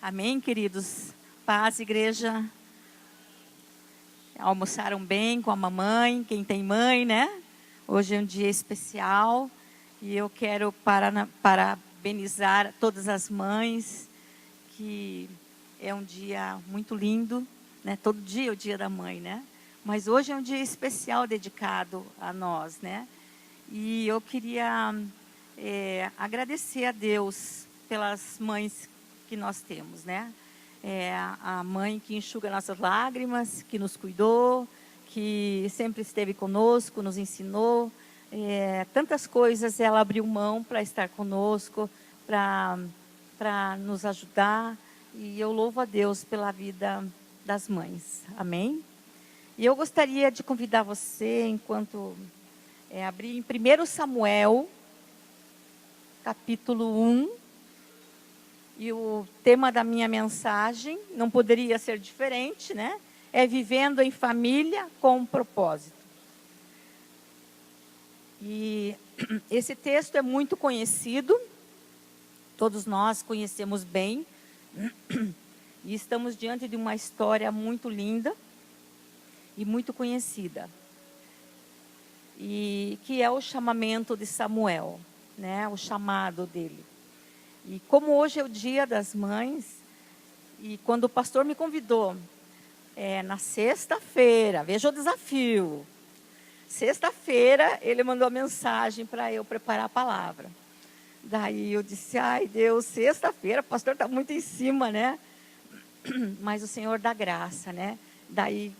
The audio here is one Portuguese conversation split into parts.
Amém, queridos? Paz, igreja. Almoçaram bem com a mamãe, quem tem mãe, né? Hoje é um dia especial e eu quero parabenizar todas as mães, que é um dia muito lindo, né? Todo dia é o dia da mãe, né? Mas hoje é um dia especial dedicado a nós, né? E eu queria agradecer a Deus pelas mães que nós temos, né? A mãe que enxuga nossas lágrimas, que nos cuidou, que sempre esteve conosco, nos ensinou. Tantas coisas ela abriu mão para estar conosco, para nos ajudar. E eu louvo a Deus pela vida das mães. Amém? E eu gostaria de convidar você, enquanto abrir em 1 Samuel, capítulo 1. E o tema da minha mensagem não poderia ser diferente, né? É vivendo em família com propósito. E esse texto é muito conhecido, todos nós conhecemos bem, e estamos diante de uma história muito linda e muito conhecida, e que é o chamamento de Samuel, né? O chamado dele. E como hoje é o dia das mães, e quando o pastor me convidou, na sexta-feira, veja o desafio, sexta-feira ele mandou a mensagem para eu preparar a palavra. Daí eu disse, ai Deus, sexta-feira, o pastor está muito em cima, né? Mas o Senhor dá graça, né? Daí,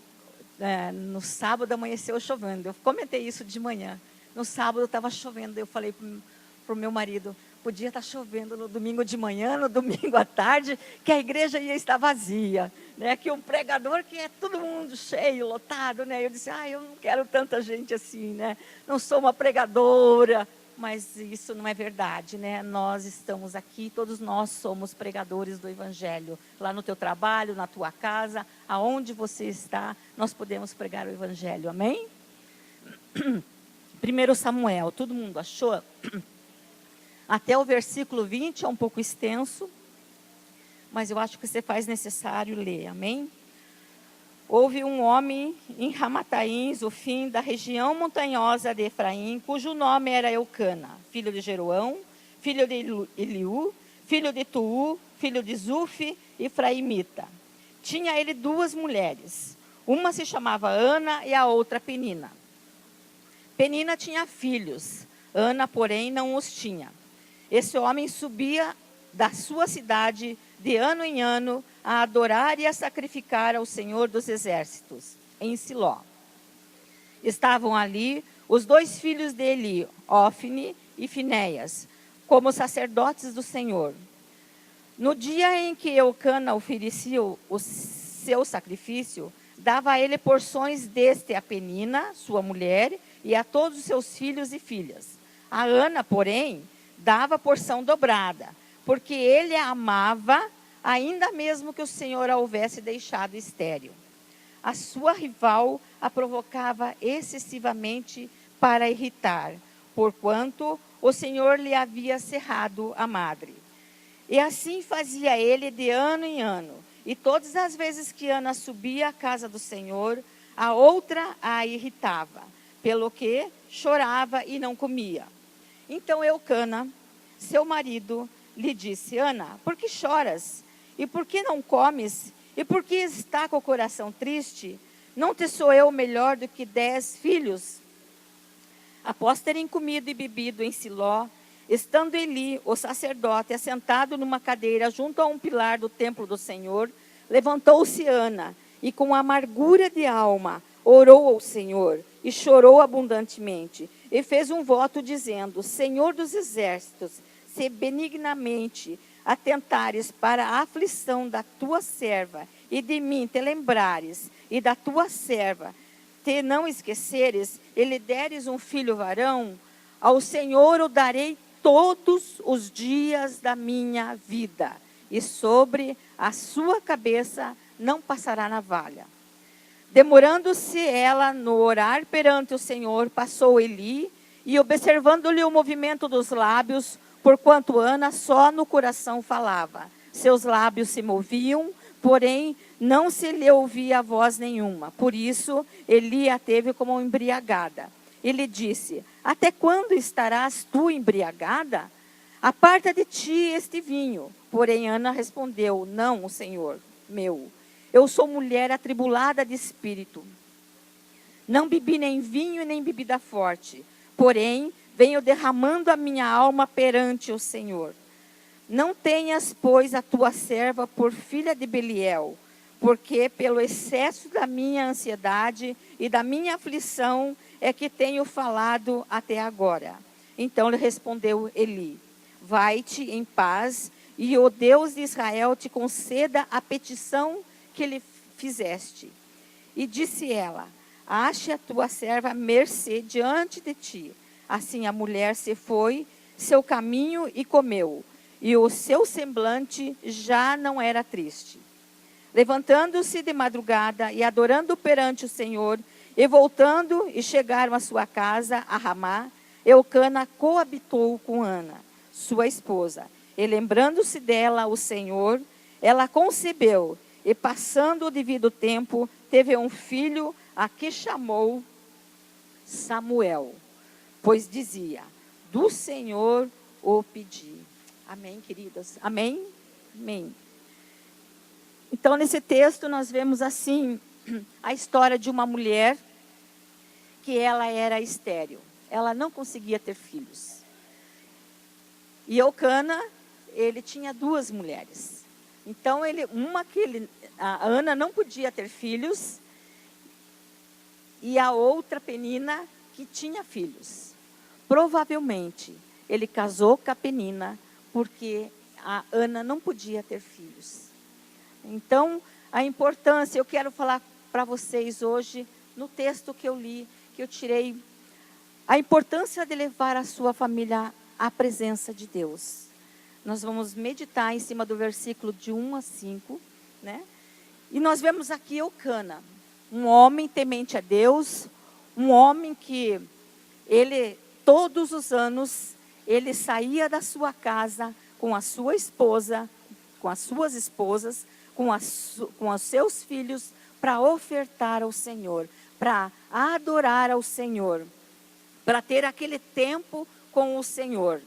no sábado amanheceu chovendo, eu comentei isso de manhã. No sábado estava chovendo, eu falei para o meu marido, podia estar chovendo no domingo de manhã, no domingo à tarde, que a igreja ia estar vazia, né? Que um pregador que é todo mundo cheio, lotado, né? Eu disse, eu não quero tanta gente assim, né? Não sou uma pregadora, mas isso não é verdade, né? Nós estamos aqui, todos nós somos pregadores do Evangelho. Lá no teu trabalho, na tua casa, aonde você está, nós podemos pregar o Evangelho, amém? 1 Samuel, todo mundo achou? Até o versículo 20 é um pouco extenso, mas eu acho que você faz necessário ler, amém? Houve um homem em Ramataim, Zofim, da região montanhosa de Efraim, cujo nome era Eucana, filho de Jeroão, filho de Eliú, filho de Tuu, filho de Zufi, Efraimita. Tinha ele duas mulheres, uma se chamava Ana e a outra Penina. Penina tinha filhos, Ana, porém, não os tinha. Esse homem subia da sua cidade de ano em ano a adorar e a sacrificar ao Senhor dos Exércitos, em Siló. Estavam ali os dois filhos de Eli, Ofni e Finéias, como sacerdotes do Senhor. No dia em que Eucana oferecia o seu sacrifício, dava a ele porções deste a Penina, sua mulher, e a todos os seus filhos e filhas. A Ana, porém, dava porção dobrada, porque ele a amava, ainda mesmo que o Senhor a houvesse deixado estéril. A sua rival a provocava excessivamente para irritar, porquanto o Senhor lhe havia cerrado a madre. E assim fazia ele de ano em ano, e todas as vezes que Ana subia à casa do Senhor, a outra a irritava, pelo que chorava e não comia. Então Eucana, seu marido, lhe disse, Ana, por que choras? E por que não comes? E por que está com o coração triste? Não te sou eu melhor do que 10 filhos? Após terem comido e bebido em Siló, estando Eli, o sacerdote, assentado numa cadeira junto a um pilar do templo do Senhor, levantou-se Ana e com amargura de alma orou ao Senhor e chorou abundantemente. E fez um voto dizendo, Senhor dos exércitos, se benignamente atentares para a aflição da tua serva, e de mim te lembrares, e da tua serva te não esqueceres, e lhe deres um filho varão, ao Senhor o darei todos os dias da minha vida, e sobre a sua cabeça não passará navalha. Demorando-se ela no orar perante o Senhor, passou Eli, e observando-lhe o movimento dos lábios, porquanto Ana só no coração falava, seus lábios se moviam, porém não se lhe ouvia voz nenhuma. Por isso, Eli a teve como embriagada. Ele disse: até quando estarás tu embriagada? Aparta de ti este vinho. Porém, Ana respondeu: não, Senhor meu, eu sou mulher atribulada de espírito. Não bebi nem vinho nem bebida forte, porém venho derramando a minha alma perante o Senhor. Não tenhas, pois, a tua serva por filha de Beliel, porque pelo excesso da minha ansiedade e da minha aflição é que tenho falado até agora. Então lhe respondeu Eli: vai-te em paz, e o Deus de Israel te conceda a petição que lhe fizeste. E disse ela: ache a tua serva mercê diante de ti. Assim a mulher se foi seu caminho e comeu, e o seu semblante já não era triste. Levantando-se de madrugada e adorando perante o Senhor, e voltando e chegaram à sua casa, a Ramá, Eucana coabitou com Ana, sua esposa. E lembrando-se dela o Senhor, ela concebeu, e passando o devido tempo, teve um filho, a que chamou Samuel, pois dizia: do Senhor o pedi. Amém, queridas? Amém? Amém. Então, nesse texto, nós vemos assim, a história de uma mulher que ela era estéril. Ela não conseguia ter filhos. E Eucana, ele tinha duas mulheres. Então, a Ana não podia ter filhos, e a outra, Penina, que tinha filhos. Provavelmente, ele casou com a Penina, porque a Ana não podia ter filhos. Então, a importância, eu quero falar para vocês hoje, no texto que eu li, que eu tirei, a importância de levar a sua família à presença de Deus. Nós vamos meditar em cima do versículo de 1 a 5, né? E nós vemos aqui Eucana, um homem temente a Deus, um homem que ele, todos os anos, ele saía da sua casa com a sua esposa, com as suas esposas, com os seus filhos, para ofertar ao Senhor, para adorar ao Senhor, para ter aquele tempo com o Senhor.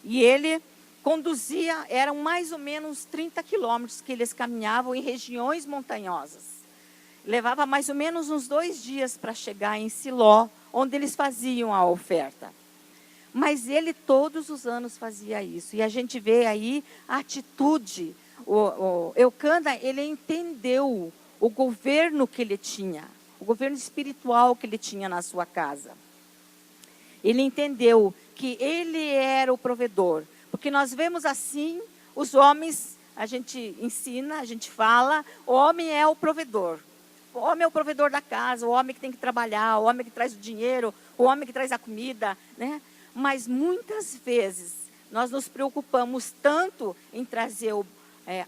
E ele conduzia, eram mais ou menos 30 quilômetros que eles caminhavam em regiões montanhosas. Levava mais ou menos uns 2 dias para chegar em Siló, onde eles faziam a oferta. Mas ele todos os anos fazia isso. E a gente vê aí a atitude. O Eucana, ele entendeu o governo que ele tinha, o governo espiritual que ele tinha na sua casa. Ele entendeu que ele era o provedor. Porque nós vemos assim, os homens, a gente ensina, a gente fala, o homem é o provedor. O homem é o provedor da casa, o homem que tem que trabalhar, o homem que traz o dinheiro, o homem que traz a comida, né? Mas muitas vezes nós nos preocupamos tanto em trazer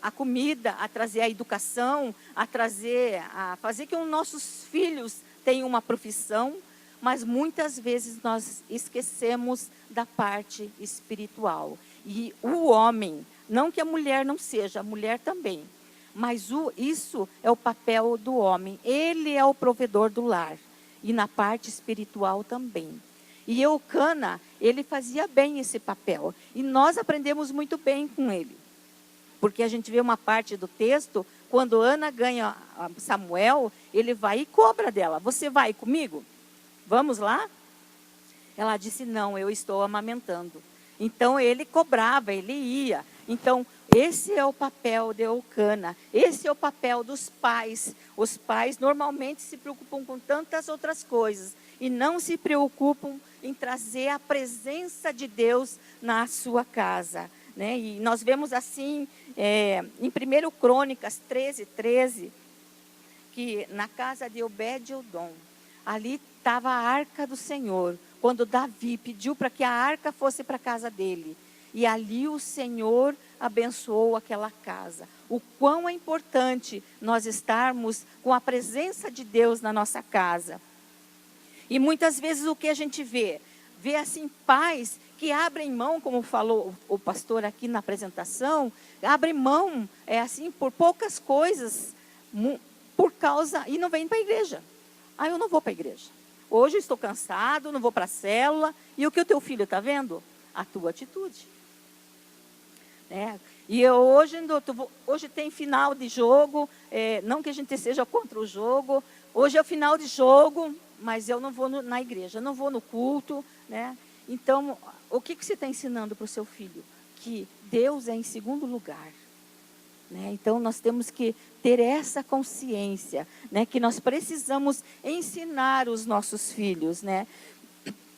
a comida, a trazer a educação, a fazer que os nossos filhos tenham uma profissão, mas muitas vezes nós esquecemos da parte espiritual. E o homem, não que a mulher não seja, a mulher também, mas isso é o papel do homem. Ele é o provedor do lar, e na parte espiritual também. E Eucana, ele fazia bem esse papel. E nós aprendemos muito bem com ele. Porque a gente vê uma parte do texto, quando Ana ganha Samuel, ele vai e cobra dela. Você vai comigo? Vamos lá? Ela disse, não, eu estou amamentando. Então ele cobrava, ele ia. Então esse é o papel de Eucana. Esse é o papel dos pais. Os pais normalmente se preocupam com tantas outras coisas. E não se preocupam em trazer a presença de Deus na sua casa. Né? E nós vemos assim, em 1 Crônicas 13, que na casa de Obed-Edom, ali estava a arca do Senhor, quando Davi pediu para que a arca fosse para a casa dele. E ali o Senhor abençoou aquela casa. O quão é importante nós estarmos com a presença de Deus na nossa casa. E muitas vezes o que a gente vê? Vê assim pais que abrem mão, como falou o pastor aqui na apresentação, abrem mão, assim, por poucas coisas, por causa, e não vêm para a igreja. Eu não vou para a igreja. Hoje eu estou cansado, não vou para a célula. E o que o teu filho está vendo? A tua atitude. E hoje tem final de jogo, não que a gente seja contra o jogo, hoje é o final de jogo, mas eu não vou na igreja, não vou no culto, né? Então, o que você está ensinando para o seu filho? Que Deus é em segundo lugar. Né? Então, nós temos que ter essa consciência, né? Que nós precisamos ensinar os nossos filhos, né?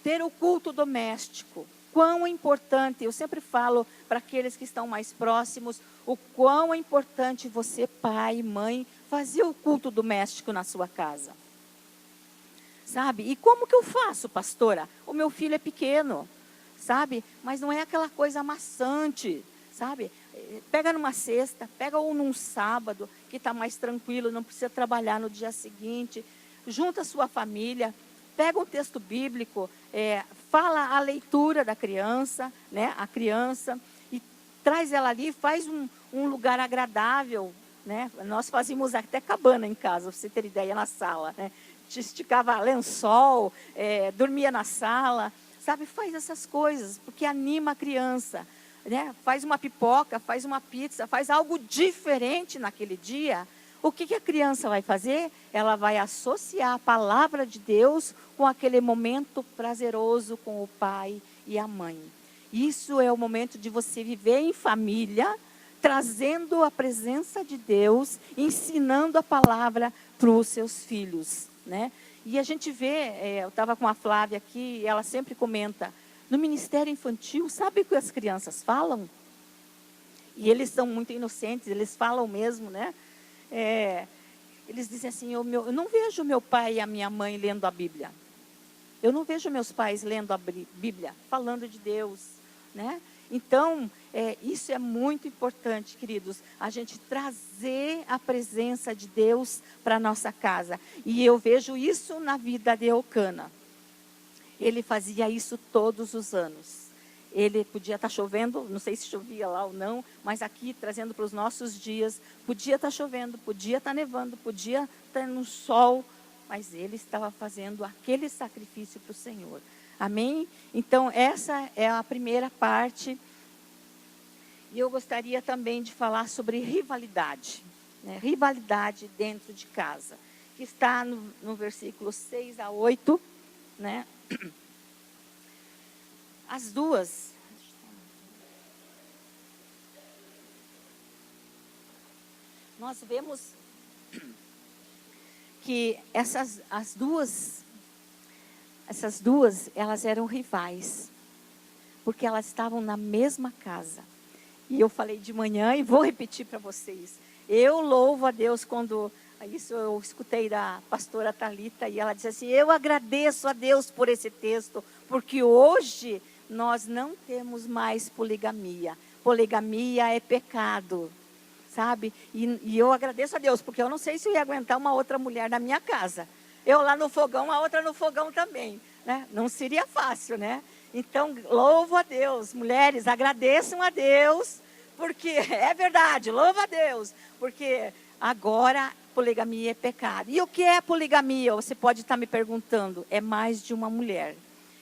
Ter o culto doméstico. Quão importante, eu sempre falo para aqueles que estão mais próximos, o quão é importante você, pai e mãe, fazer o culto doméstico na sua casa. Sabe? E como que eu faço, pastora? O meu filho é pequeno, sabe? Mas não é aquela coisa amassante, sabe? Pega numa sexta, pega ou num sábado, que está mais tranquilo, não precisa trabalhar no dia seguinte. Junta a sua família, pega um texto bíblico, fala a leitura da criança, né? A criança, e traz ela ali, faz um lugar agradável, né? Nós fazíamos até cabana em casa, para você ter ideia, na sala, né? Esticava lençol, dormia na sala, sabe? Faz essas coisas, porque anima a criança, né? Faz uma pipoca, faz uma pizza, faz algo diferente naquele dia. O que a criança vai fazer? Ela vai associar a palavra de Deus com aquele momento prazeroso com o pai e a mãe. Isso é o momento de você viver em família, trazendo a presença de Deus, ensinando a palavra para os seus filhos, né? E a gente vê, eu estava com a Flávia aqui, ela sempre comenta, no ministério infantil, sabe o que as crianças falam? E eles são muito inocentes, eles falam mesmo, né? Eles dizem assim, eu não vejo meu pai e a minha mãe lendo a Bíblia. Eu não vejo meus pais lendo a Bíblia, falando de Deus, né? Então, isso é muito importante, queridos, a gente trazer a presença de Deus para a nossa casa. E eu vejo isso na vida de Eucana. Ele fazia isso todos os anos. Ele podia estar chovendo, não sei se chovia lá ou não, mas aqui, trazendo para os nossos dias, podia estar chovendo, podia estar nevando, podia estar no sol, mas ele estava fazendo aquele sacrifício para o Senhor. Amém? Então, essa é a primeira parte. E eu gostaria também de falar sobre rivalidade. Né? Rivalidade dentro de casa. Que está no versículo 6 a 8. Né? As duas. Nós vemos que essas duas, elas eram rivais, porque elas estavam na mesma casa. E eu falei de manhã e vou repetir para vocês. Eu louvo a Deus quando, isso eu escutei da pastora Thalita, e ela disse assim, eu agradeço a Deus por esse texto, porque hoje nós não temos mais poligamia. Poligamia é pecado. Sabe? E eu agradeço a Deus, porque eu não sei se eu ia aguentar uma outra mulher na minha casa. Eu lá no fogão, a outra no fogão também. Né? Não seria fácil, né? Então, louvo a Deus. Mulheres, agradeçam a Deus, porque é verdade, louva a Deus. Porque agora poligamia é pecado. E o que é poligamia? Você pode estar me perguntando. É mais de uma mulher.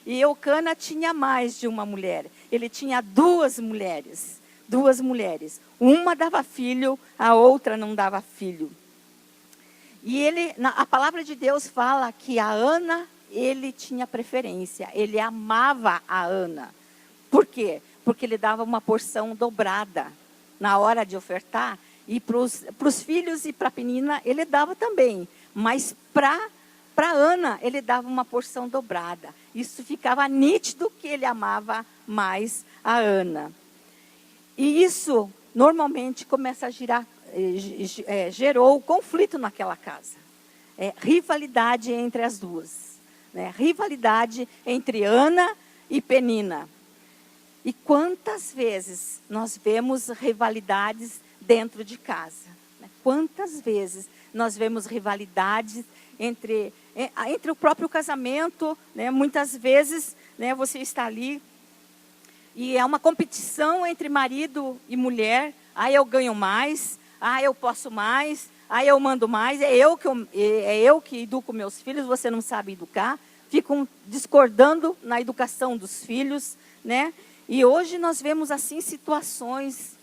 E Eucana tinha mais de uma mulher. Ele tinha duas mulheres. Uma dava filho, a outra não dava filho. E a palavra de Deus fala que a Ana, ele tinha preferência. Ele amava a Ana. Por quê? Porque ele dava uma porção dobrada na hora de ofertar. E para os filhos e para a menina, ele dava também. Mas para Ana, ele dava uma porção dobrada. Isso ficava nítido que ele amava mais a Ana. E isso, normalmente, começa a gerou conflito naquela casa. Rivalidade entre as duas. Né? Rivalidade entre Ana e Penina. E quantas vezes nós vemos rivalidades dentro de casa? Né? Quantas vezes nós vemos rivalidades entre o próprio casamento? Né? Muitas vezes, né, você está ali E é uma competição entre marido e mulher. Ah, eu ganho mais. Ah, eu posso mais. Ah, eu mando mais. É eu que educo meus filhos, você não sabe educar. Ficam discordando na educação dos filhos, né? E hoje nós vemos assim situações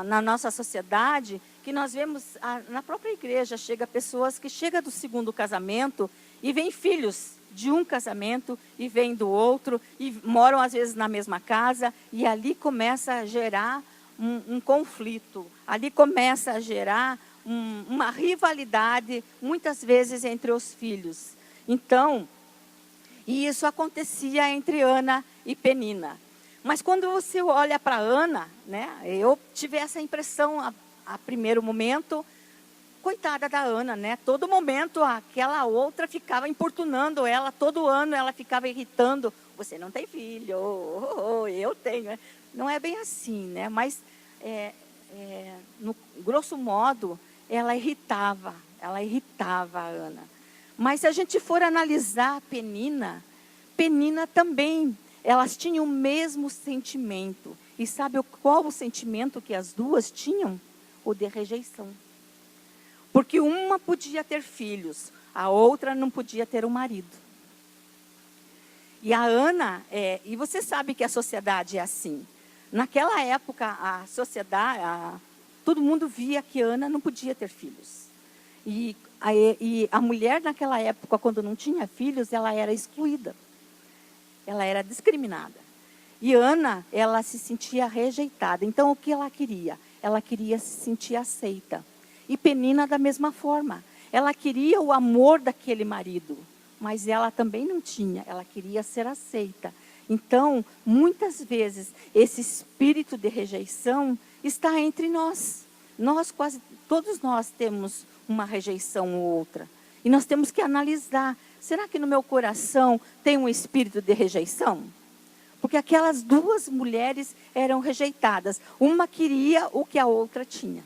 na nossa sociedade, que nós vemos na própria igreja, chega pessoas que chegam do segundo casamento e vêm filhos de um casamento e vêm do outro, e moram às vezes na mesma casa, e ali começa a gerar um conflito, ali começa a gerar uma rivalidade, muitas vezes entre os filhos. Então, e isso acontecia entre Ana e Penina. Mas quando você olha para Ana, né, eu tive essa impressão a primeiro momento, coitada da Ana, né? Todo momento aquela outra ficava importunando ela, todo ano ela ficava irritando. Você não tem filho, eu tenho. Não é bem assim, né? Mas, no grosso modo, ela irritava a Ana. Mas se a gente for analisar a Penina também, elas tinham o mesmo sentimento. E sabe qual o sentimento que as duas tinham? O de rejeição. Porque uma podia ter filhos, a outra não podia ter um marido. E a Ana, e você sabe que a sociedade é assim. Naquela época, a sociedade, todo mundo via que Ana não podia ter filhos. E a mulher naquela época, quando não tinha filhos, ela era excluída. Ela era discriminada. E Ana, ela se sentia rejeitada. Então, o que ela queria? Ela queria se sentir aceita. E Penina da mesma forma. Ela queria o amor daquele marido, mas ela também não tinha. Ela queria ser aceita. Então, muitas vezes, esse espírito de rejeição está entre nós. Todos nós temos uma rejeição ou outra. E nós temos que analisar. Será que no meu coração tem um espírito de rejeição? Porque aquelas duas mulheres eram rejeitadas. Uma queria o que a outra tinha.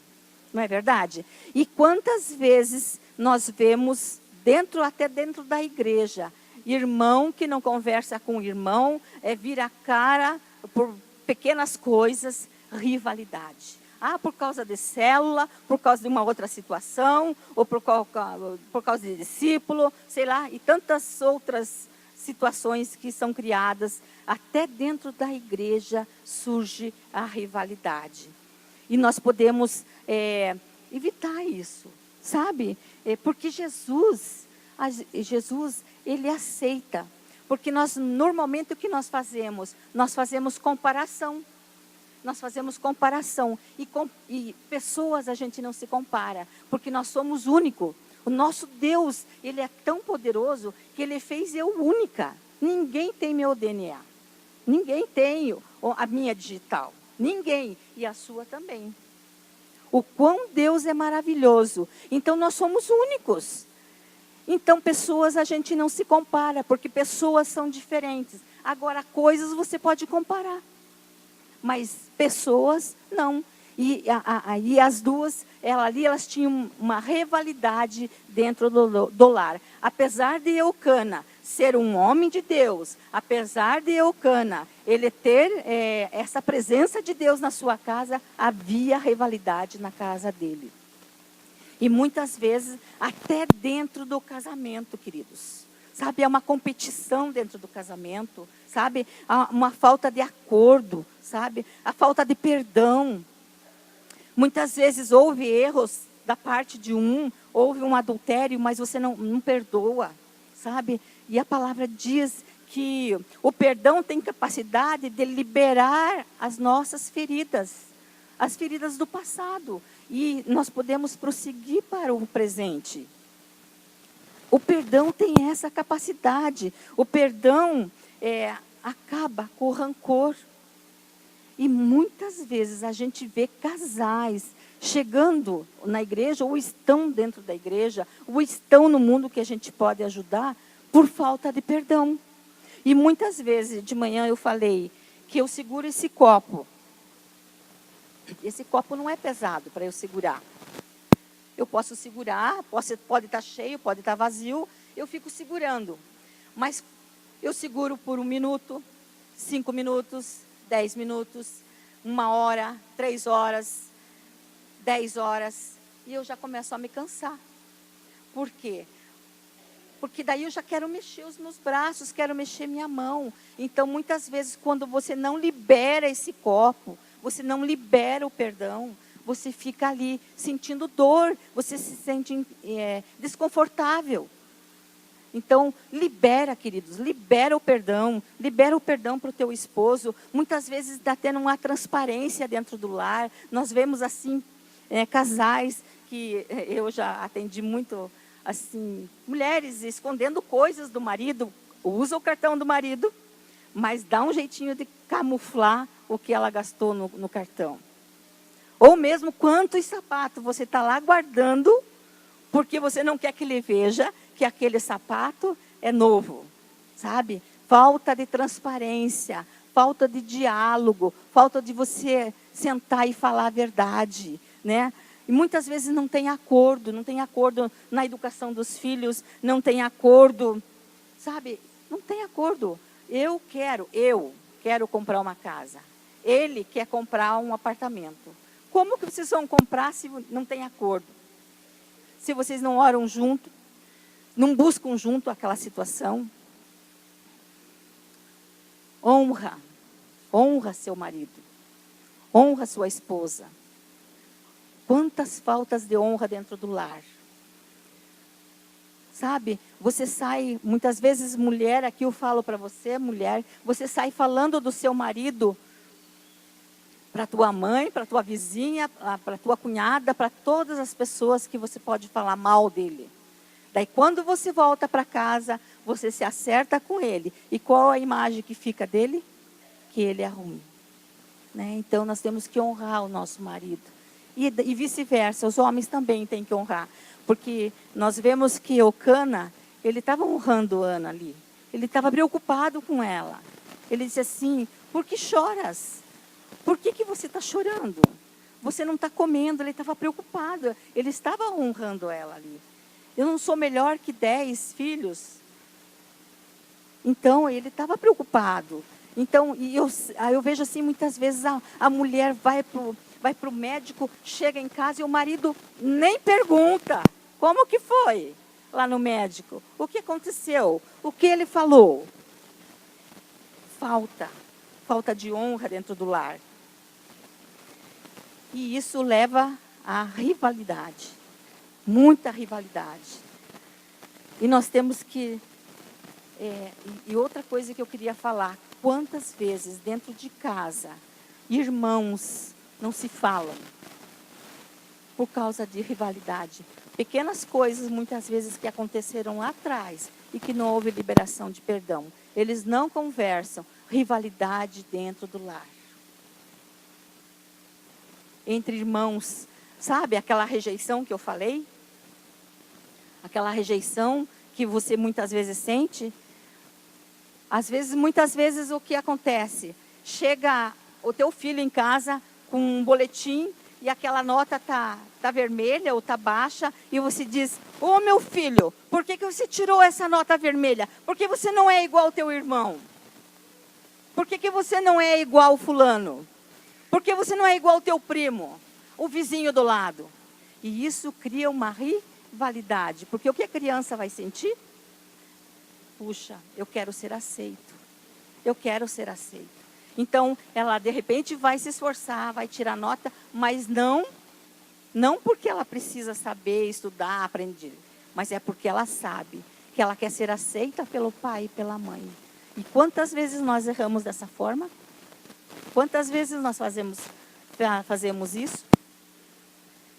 Não é verdade? E quantas vezes nós vemos, até dentro da igreja, irmão que não conversa com irmão, vira a cara por pequenas coisas, rivalidade. Por causa de célula, por causa de uma outra situação, ou por causa de discípulo, sei lá, e tantas outras situações que são criadas. Até dentro da igreja surge a rivalidade. E nós podemos evitar isso, sabe? Porque Jesus, ele aceita. Porque normalmente o que nós fazemos? Nós fazemos comparação. Nós fazemos comparação. E pessoas a gente não se compara, porque nós somos únicos. O nosso Deus, ele é tão poderoso que ele fez eu única. Ninguém tem meu DNA. Ninguém tem a minha digital. Ninguém. E a sua também. O quão Deus é maravilhoso. Então, nós somos únicos. Então, pessoas a gente não se compara, porque pessoas são diferentes. Agora, coisas você pode comparar. Mas pessoas, não. E as duas, elas tinham uma rivalidade dentro do lar. Apesar de Eucana ser um homem de Deus, apesar de Eucana, ele ter essa presença de Deus na sua casa, havia rivalidade na casa dele. E muitas vezes, até dentro do casamento, queridos. Sabe, é uma competição dentro do casamento, sabe? Uma falta de acordo, sabe? A falta de perdão. Muitas vezes houve erros da parte de houve um adultério, mas você não perdoa, sabe? E a palavra diz que o perdão tem capacidade de liberar as nossas feridas, as feridas do passado. E nós podemos prosseguir para o presente. O perdão tem essa capacidade. O perdão acaba com o rancor. E muitas vezes a gente vê casais chegando na igreja, ou estão dentro da igreja, ou estão no mundo que a gente pode ajudar, por falta de perdão. E muitas vezes, de manhã eu falei que eu seguro esse copo. Esse copo não é pesado para eu segurar. Eu posso segurar, pode estar cheio, pode estar vazio, eu fico segurando. Mas eu seguro por 1 minuto, 5 minutos, 10 minutos, 1 hora, 3 horas, 10 horas. E eu já começo a me cansar. Por quê? Porque daí eu já quero mexer os meus braços, quero mexer minha mão. Então, muitas vezes, quando você não libera esse copo, você não libera o perdão, você fica ali sentindo dor, você se sente desconfortável. Então, libera, queridos, libera o perdão para o teu esposo. Muitas vezes está tendo uma transparência dentro do lar. Nós vemos assim, casais que eu já atendi muito, assim, mulheres escondendo coisas do marido, usa o cartão do marido, mas dá um jeitinho de camuflar o que ela gastou no cartão. Ou mesmo quantos sapatos você está lá guardando, porque você não quer que ele veja que aquele sapato é novo, sabe? Falta de transparência, falta de diálogo, falta de você sentar e falar a verdade, né? E muitas vezes não tem acordo na educação dos filhos, não tem acordo, sabe? Não tem acordo. Eu quero comprar uma casa. Ele quer comprar um apartamento. Como que vocês vão comprar se não tem acordo? Se vocês não oram junto, não buscam junto aquela situação? Honra seu marido. Honra sua esposa. Quantas faltas de honra dentro do lar. Sabe, você sai, muitas vezes mulher, aqui eu falo para você, mulher, você sai falando do seu marido para tua mãe, para tua vizinha, para tua cunhada, para todas as pessoas que você pode falar mal dele. Daí quando você volta para casa, você se acerta com ele. E qual a imagem que fica dele? Que ele é ruim. Né? Então nós temos que honrar o nosso marido. E vice-versa, os homens também têm que honrar. Porque nós vemos que o Cana, ele estava honrando Ana ali. Ele estava preocupado com ela. Ele disse assim, por que choras? Por que você está chorando? Você não está comendo, ele estava preocupado. Ele estava honrando ela ali. Eu não sou melhor que 10 filhos. Então, ele estava preocupado. Então, eu vejo assim, muitas vezes a mulher vai para o médico, chega em casa e o marido nem pergunta. Como que foi lá no médico? O que aconteceu? O que ele falou? Falta de honra dentro do lar. E isso leva à rivalidade. Muita rivalidade. E nós temos que... e outra coisa que eu queria falar. Quantas vezes dentro de casa, irmãos não se falam por causa de rivalidade? Pequenas coisas, muitas vezes, que aconteceram lá atrás e que não houve liberação de perdão. Eles não conversam. Rivalidade dentro do lar. Entre irmãos, sabe aquela rejeição que eu falei? Aquela rejeição que você muitas vezes sente? Muitas vezes o que acontece? Chega o teu filho em casa com um boletim e aquela nota tá vermelha ou tá baixa e você diz, ô meu filho, por que você tirou essa nota vermelha? Porque você não é igual ao teu irmão. Por que você não é igual ao fulano? Porque você não é igual ao teu primo, o vizinho do lado. E isso cria uma rivalidade. Porque o que a criança vai sentir? Puxa, eu quero ser aceito. Eu quero ser aceito. Então, ela de repente vai se esforçar, vai tirar nota, mas não porque ela precisa saber, estudar, aprender. Mas é porque ela sabe que ela quer ser aceita pelo pai e pela mãe. E quantas vezes nós erramos dessa forma? Quantas vezes nós fazemos isso?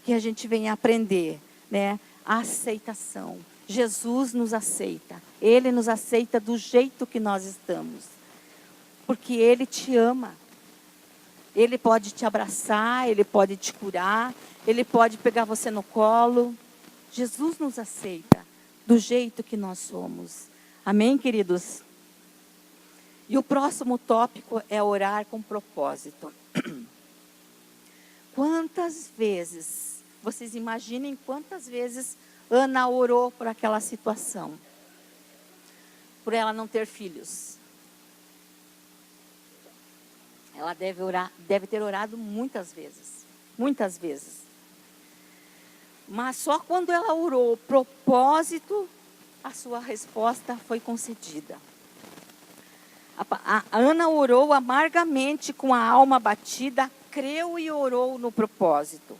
Que a gente vem aprender, né? A aceitação. Jesus nos aceita. Ele nos aceita do jeito que nós estamos. Porque Ele te ama. Ele pode te abraçar, Ele pode te curar, Ele pode pegar você no colo. Jesus nos aceita do jeito que nós somos. Amém, queridos? E o próximo tópico é orar com propósito. Quantas vezes, vocês imaginem quantas vezes Ana orou por aquela situação. Por ela não ter filhos. Ela deve ter orado muitas vezes. Muitas vezes. Mas só quando ela orou o propósito, a sua resposta foi concedida. A Ana orou amargamente com a alma abatida, creu e orou no propósito.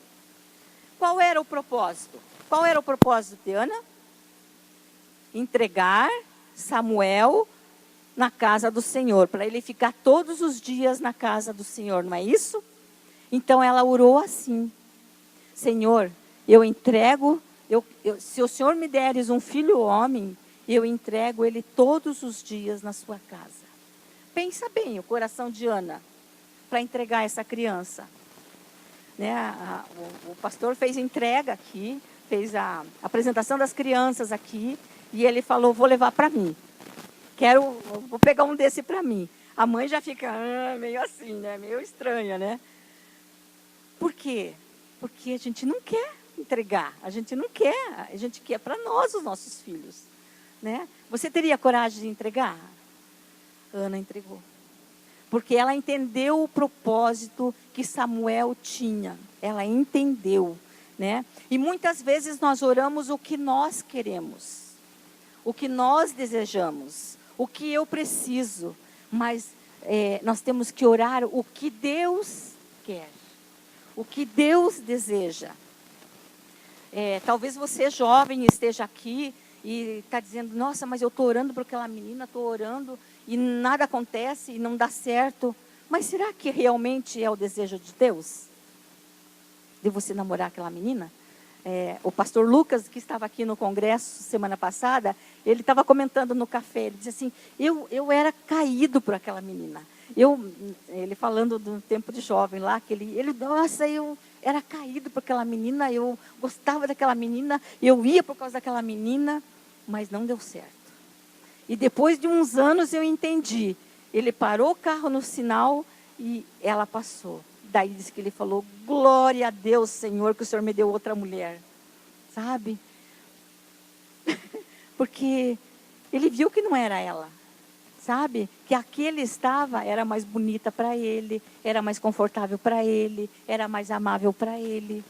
Qual era o propósito? Qual era o propósito de Ana? Entregar Samuel na casa do Senhor, para ele ficar todos os dias na casa do Senhor, não é isso? Então ela orou assim: Senhor, eu entrego, se o Senhor me deres um filho homem, eu entrego ele todos os dias na sua casa. Pensa bem o coração de Ana para entregar essa criança. Né? O pastor fez entrega aqui, fez a apresentação das crianças aqui, e ele falou, vou levar para mim. Vou pegar um desse para mim. A mãe já fica meio assim, né? Meio estranha, né? Por quê? Porque a gente não quer entregar, a gente quer para nós os nossos filhos. Né? Você teria coragem de entregar? Ana entregou. Porque ela entendeu o propósito que Samuel tinha. Ela entendeu. Né? E muitas vezes nós oramos o que nós queremos. O que nós desejamos. O que eu preciso. Mas nós temos que orar o que Deus quer. O que Deus deseja. Talvez você jovem esteja aqui e está dizendo, nossa, mas eu estou orando por aquela menina, estou orando e nada acontece e não dá certo. Mas será que realmente é o desejo de Deus? De você namorar aquela menina? O pastor Lucas, que estava aqui no congresso semana passada, ele estava comentando no café, ele disse assim, eu era caído por aquela menina. Ele falando do tempo de jovem lá, que nossa, eu era caído por aquela menina, eu gostava daquela menina, eu ia por causa daquela menina, mas não deu certo. E depois de uns anos eu entendi. Ele parou o carro no sinal e ela passou. Daí disse que ele falou, glória a Deus, Senhor, que o Senhor me deu outra mulher. Sabe? Porque ele viu que não era ela. Sabe? Que aquele era mais bonita para ele, era mais confortável para ele, era mais amável para ele.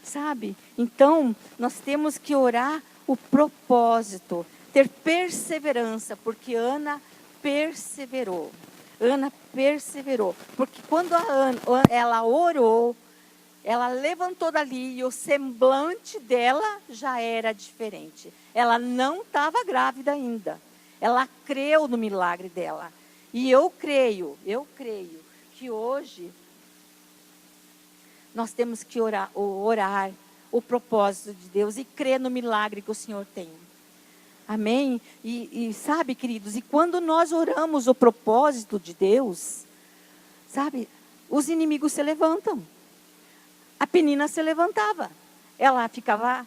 Sabe? Então, nós temos que orar o propósito, ter perseverança, porque Ana perseverou. Ana perseverou, porque quando ela orou, ela levantou dali e o semblante dela já era diferente. Ela não estava grávida ainda. Ela creu no milagre dela. E eu creio que hoje nós temos que orar o propósito de Deus e crer no milagre que o Senhor tem. Amém? E sabe, queridos, e quando nós oramos o propósito de Deus, sabe, os inimigos se levantam. A Penina se levantava. Ela ficava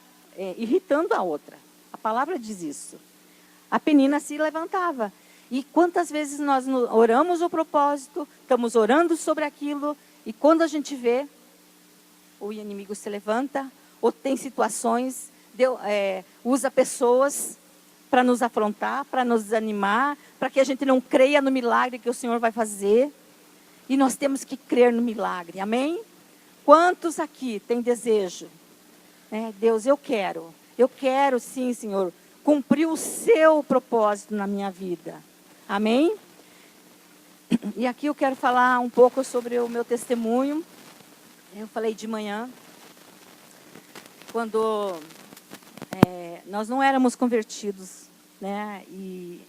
irritando a outra. A palavra diz isso. A Penina se levantava. E quantas vezes nós oramos o propósito, estamos orando sobre aquilo, e quando a gente vê, o inimigo se levanta, ou tem situações, usa pessoas para nos afrontar, para nos desanimar, para que a gente não creia no milagre que o Senhor vai fazer. E nós temos que crer no milagre, amém? Quantos aqui têm desejo? Deus, eu quero sim, Senhor, cumprir o seu propósito na minha vida. Amém? E aqui eu quero falar um pouco sobre o meu testemunho. Eu falei de manhã, quando nós não éramos convertidos, né? E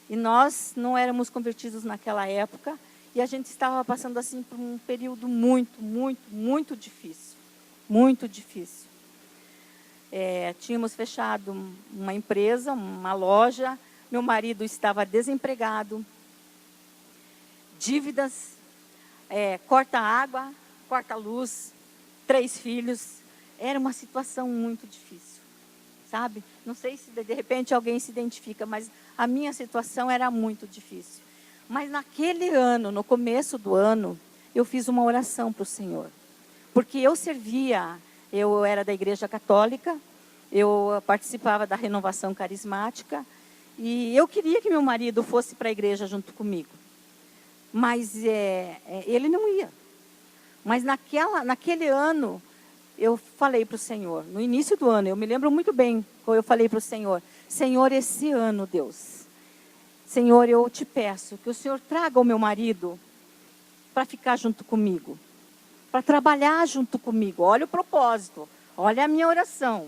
nós não éramos convertidos naquela época, e a gente estava passando assim por um período muito, muito, muito difícil. Muito difícil. Tínhamos fechado uma empresa, uma loja, meu marido estava desempregado, dívidas, corta água, corta luz, 3 filhos. Era uma situação muito difícil, sabe? Não sei se de repente alguém se identifica, mas a minha situação era muito difícil. Mas naquele ano, no começo do ano, eu fiz uma oração para o Senhor. Porque eu era da Igreja Católica, eu participava da renovação carismática, e eu queria que meu marido fosse para a igreja junto comigo. Mas ele não ia. Mas naquele ano, eu falei para o Senhor, no início do ano, eu me lembro muito bem, quando eu falei para o Senhor, Senhor, esse ano, Deus, Senhor, eu te peço que o Senhor traga o meu marido para ficar junto comigo, para trabalhar junto comigo. Olha o propósito, olha a minha oração.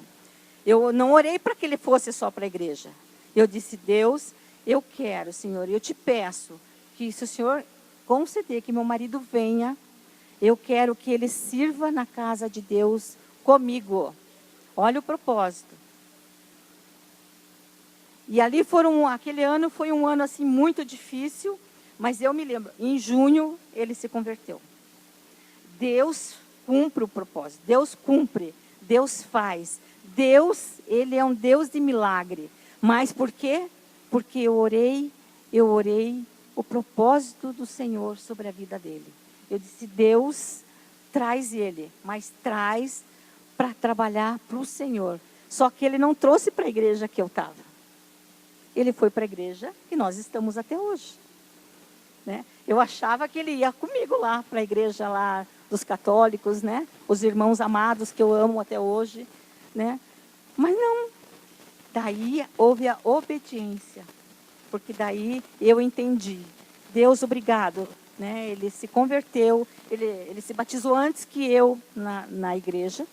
Eu não orei para que ele fosse só para a igreja. Eu disse, Deus, eu quero, Senhor, eu te peço que se o Senhor conceder que meu marido venha, eu quero que ele sirva na casa de Deus comigo. Olha o propósito. E ali aquele ano foi um ano assim muito difícil, mas eu me lembro, em junho ele se converteu. Deus cumpre o propósito, Deus cumpre, Deus faz. Deus, ele é um Deus de milagre. Mas por quê? Porque eu orei o propósito do Senhor sobre a vida dele. Eu disse, Deus, traz ele, mas traz para trabalhar para o Senhor. Só que ele não trouxe para a igreja que eu estava. Ele foi para a igreja que nós estamos até hoje. Né? Eu achava que ele ia comigo lá, para a igreja lá dos católicos, né? Os irmãos amados que eu amo até hoje. Né? Mas não. Daí houve a obediência. Porque daí eu entendi. Deus, obrigado. Né? Ele se converteu, ele se batizou antes que eu na igreja,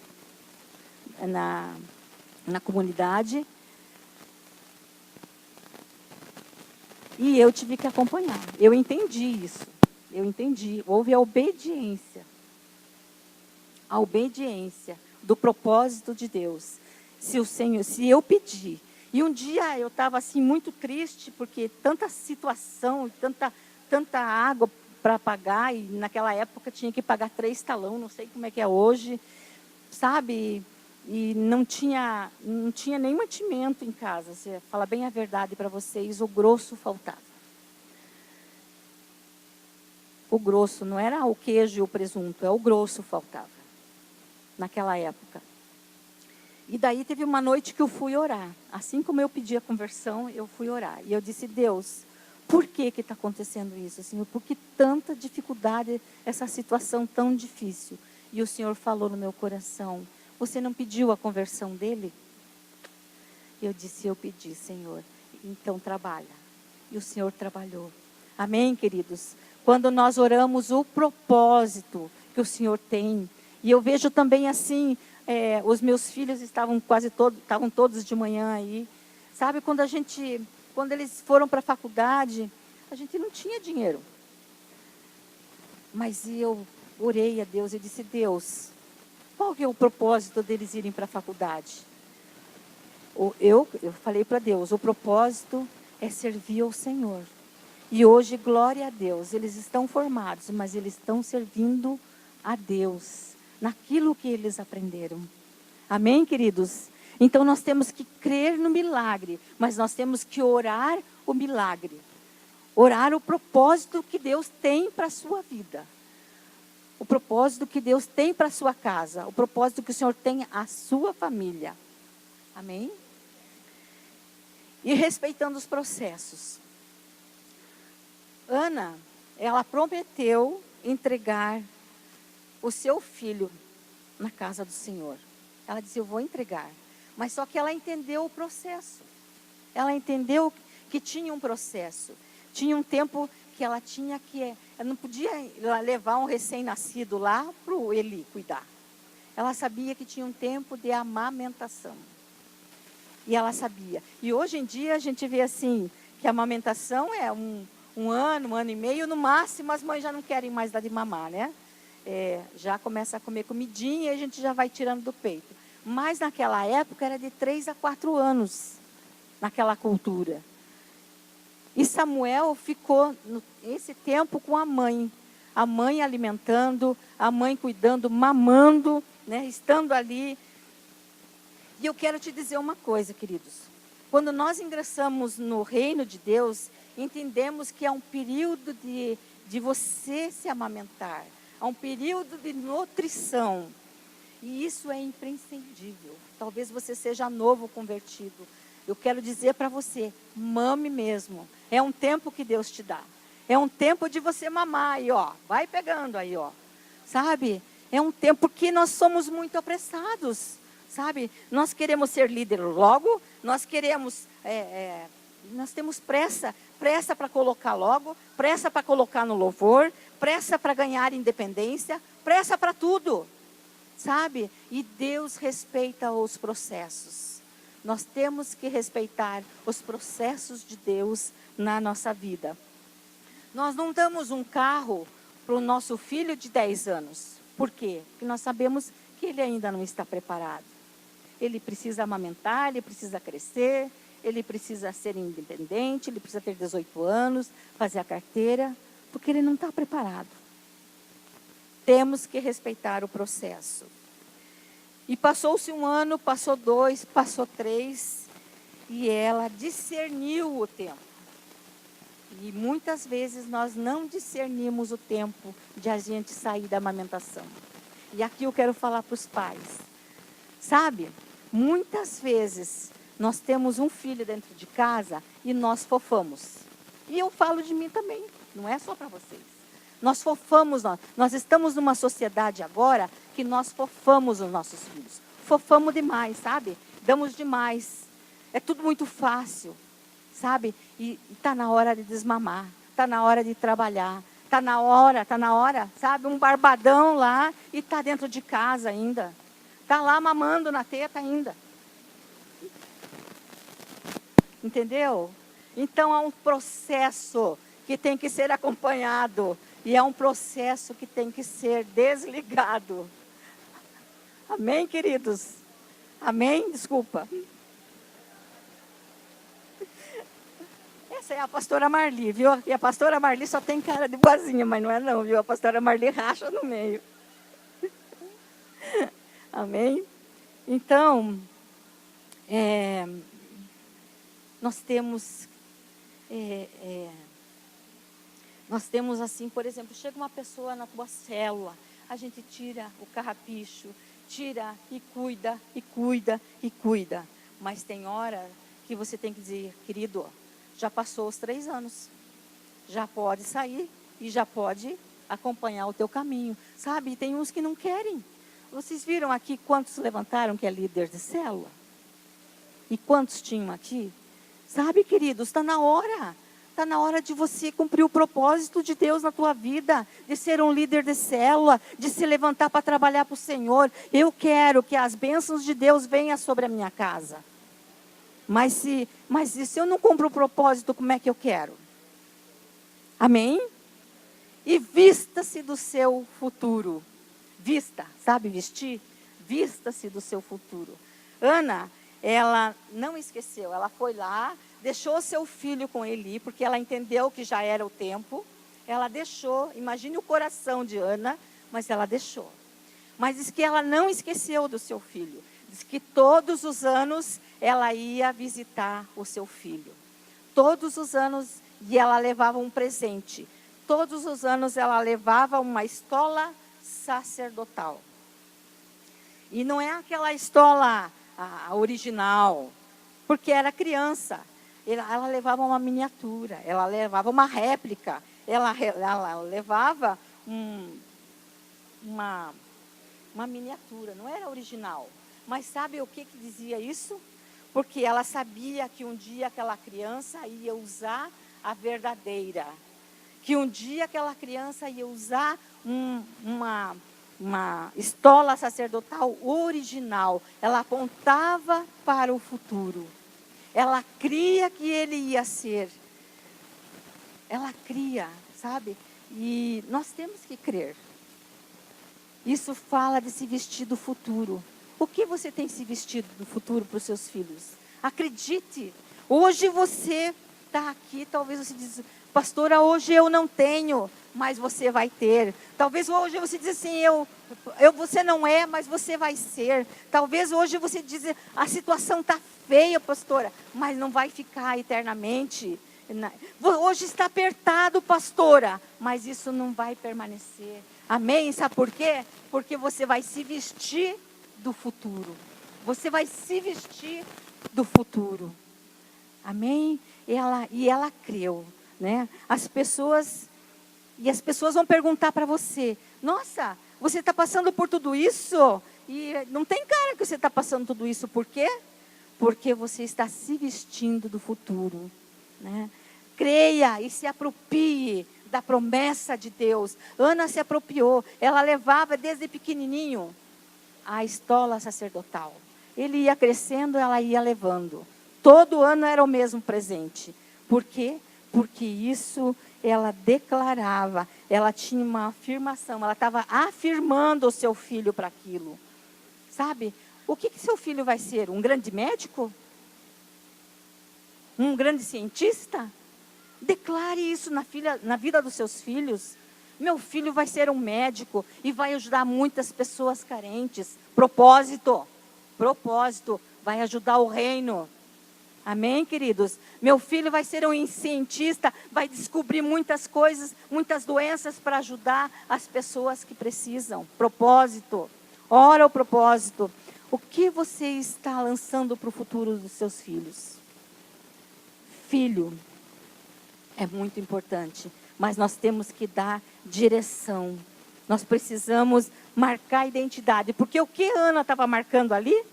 na comunidade. E eu tive que acompanhar. Eu entendi isso. Eu entendi. Houve a obediência. A obediência do propósito de Deus. Se eu pedir. E um dia eu estava assim muito triste, porque tanta situação, tanta água para pagar, e naquela época tinha que pagar 3 talão, não sei como é que é hoje, sabe? E não tinha nem mantimento em casa. Se falar bem a verdade para vocês, o grosso faltava. O grosso, não era o queijo e o presunto, o grosso faltava. Naquela época. E daí teve uma noite que eu fui orar. Assim como eu pedi a conversão, eu fui orar. E eu disse, Deus, por que está acontecendo isso, Senhor? Por que tanta dificuldade, essa situação tão difícil? E o Senhor falou no meu coração, você não pediu a conversão dele? Eu disse, eu pedi, Senhor. Então trabalha. E o Senhor trabalhou. Amém, queridos? Quando nós oramos o propósito que o Senhor tem. E eu vejo também assim, os meus filhos estavam todos de manhã aí. Sabe, quando eles foram para a faculdade, a gente não tinha dinheiro. Mas eu orei a Deus e disse, Deus, qual que é o propósito deles irem para a faculdade? Eu falei para Deus, o propósito é servir ao Senhor. E hoje, glória a Deus, eles estão formados, mas eles estão servindo a Deus, naquilo que eles aprenderam. Amém, queridos? Então nós temos que crer no milagre, mas nós temos que orar o milagre. Orar o propósito que Deus tem para a sua vida. O propósito que Deus tem para a sua casa. O propósito que o Senhor tem à sua família. Amém? E respeitando os processos. Ana, ela prometeu entregar o seu filho na casa do Senhor. Ela disse, eu vou entregar. Mas só que ela entendeu o processo. Ela entendeu que tinha um processo. Tinha um tempo que ela tinha que... Ela não podia levar um recém-nascido lá para o Eli cuidar. Ela sabia que tinha um tempo de amamentação. E ela sabia. E hoje em dia a gente vê assim, que a amamentação é um ano e meio, no máximo as mães já não querem mais dar de mamar, né? Já começa a comer comidinha e a gente já vai tirando do peito. Mas naquela época era de 3 a 4 anos, naquela cultura. E Samuel ficou esse tempo com a mãe alimentando, a mãe cuidando, mamando, né, estando ali. E eu quero te dizer uma coisa, queridos. Quando nós ingressamos no reino de Deus, entendemos que há um período de você se amamentar. Há um período de nutrição. E isso é imprescindível. Talvez você seja novo convertido. Eu quero dizer para você, mame mesmo. É um tempo que Deus te dá. É um tempo de você mamar aí, ó. Vai pegando aí, ó. Sabe? É um tempo que nós somos muito apressados. Sabe? Nós queremos ser líder logo. Nós queremos... nós temos pressa. Pressa para colocar logo. Pressa para colocar no louvor. Pressa para ganhar independência. Pressa para tudo. Sabe? E Deus respeita os processos. Nós temos que respeitar os processos de Deus na nossa vida. Nós não damos um carro para o nosso filho de 10 anos. Por quê? Porque nós sabemos que ele ainda não está preparado. Ele precisa amamentar, ele precisa crescer, ele precisa ser independente, ele precisa ter 18 anos, fazer a carteira, porque ele não está preparado. Temos que respeitar o processo. E passou-se 1 ano, passou 2, passou 3, e ela discerniu o tempo. E muitas vezes nós não discernimos o tempo de a gente sair da amamentação. E aqui eu quero falar para os pais. Sabe, muitas vezes nós temos um filho dentro de casa e nós fofamos. E eu falo de mim também, não é só para vocês. Nós fofamos, nós estamos numa sociedade agora que nós fofamos os nossos filhos. Fofamos demais, sabe? Damos demais. É tudo muito fácil. Sabe? E está na hora de desmamar, está na hora de trabalhar, está na hora, sabe? Um barbadão lá e está dentro de casa ainda. Está lá mamando na teta ainda. Entendeu? Então há um processo que tem que ser acompanhado e é um processo que tem que ser desligado. Amém, queridos? Amém? Desculpa. Essa é a pastora Marli, viu? E a pastora Marli só tem cara de boazinha, mas não é não, viu? A pastora Marli racha no meio. Amém? Então, nós temos assim, por exemplo, chega uma pessoa na tua célula, a gente tira o carrapicho, tira e cuida, e cuida, e cuida. Mas tem hora que você tem que dizer, querido, já passou os 3 anos, já pode sair e já pode acompanhar o teu caminho. Sabe, e tem uns que não querem. Vocês viram aqui quantos levantaram que é líder de célula? E quantos tinham aqui? Sabe, queridos, está na hora. Está na hora de você cumprir o propósito de Deus na tua vida, de ser um líder de célula, de se levantar para trabalhar para o Senhor. Eu quero que as bênçãos de Deus venham sobre a minha casa. Mas se eu não cumpro o propósito, como é que eu quero? Amém? E vista-se do seu futuro. Vista, sabe vestir? Vista-se do seu futuro. Ana, ela não esqueceu, ela foi lá, deixou seu filho com Eli, porque ela entendeu que já era o tempo. Ela deixou, imagine o coração de Ana, mas ela deixou. Mas diz que ela não esqueceu do seu filho. Diz que todos os anos ela ia visitar o seu filho. Todos os anos, e ela levava um presente. Todos os anos ela levava uma estola sacerdotal. E não é aquela estola a original, porque era criança. Ela levava uma miniatura, ela levava uma réplica, ela levava uma miniatura, não era original. Mas sabe o que dizia isso? Porque ela sabia que um dia aquela criança ia usar a verdadeira. Que um dia aquela criança ia usar uma estola sacerdotal original. Ela apontava para o futuro. Ela cria que ele ia ser. Ela cria, sabe? E nós temos que crer. Isso fala de se vestir do futuro. O que você tem se vestido do futuro para os seus filhos? Acredite. Hoje você está aqui, talvez você diz, pastora, hoje eu não tenho, mas você vai ter. Talvez hoje você diz assim, você não é, mas você vai ser. Talvez hoje você diz, a situação está feia, pastora, mas não vai ficar eternamente. Hoje está apertado, pastora, mas isso não vai permanecer. Amém? Sabe por quê? Porque você vai se vestir do futuro. Você vai se vestir do futuro. Amém? E ela creu. né? As pessoas vão perguntar para você: nossa, você está passando por tudo isso? E não tem cara que você está passando tudo isso. Por quê? Porque você está se vestindo do futuro, né? Creia e se aproprie da promessa de Deus. Ana se apropriou. Ela levava desde pequenininho a estola sacerdotal. Ele ia crescendo, ela ia levando. Todo ano era o mesmo presente. Por quê? Porque isso ela declarava, ela tinha uma afirmação, ela estava afirmando o seu filho para aquilo. Sabe? O que seu filho vai ser? Um grande médico? Um grande cientista? Declare isso na vida dos seus filhos. Meu filho vai ser um médico e vai ajudar muitas pessoas carentes. Propósito, vai ajudar o reino. Amém, queridos? Meu filho vai ser um cientista, vai descobrir muitas coisas, muitas doenças para ajudar as pessoas que precisam. Propósito. Ora o propósito. O que você está lançando para o futuro dos seus filhos? Filho, é muito importante, mas nós temos que dar direção. Nós precisamos marcar a identidade, porque o que Ana estava marcando ali?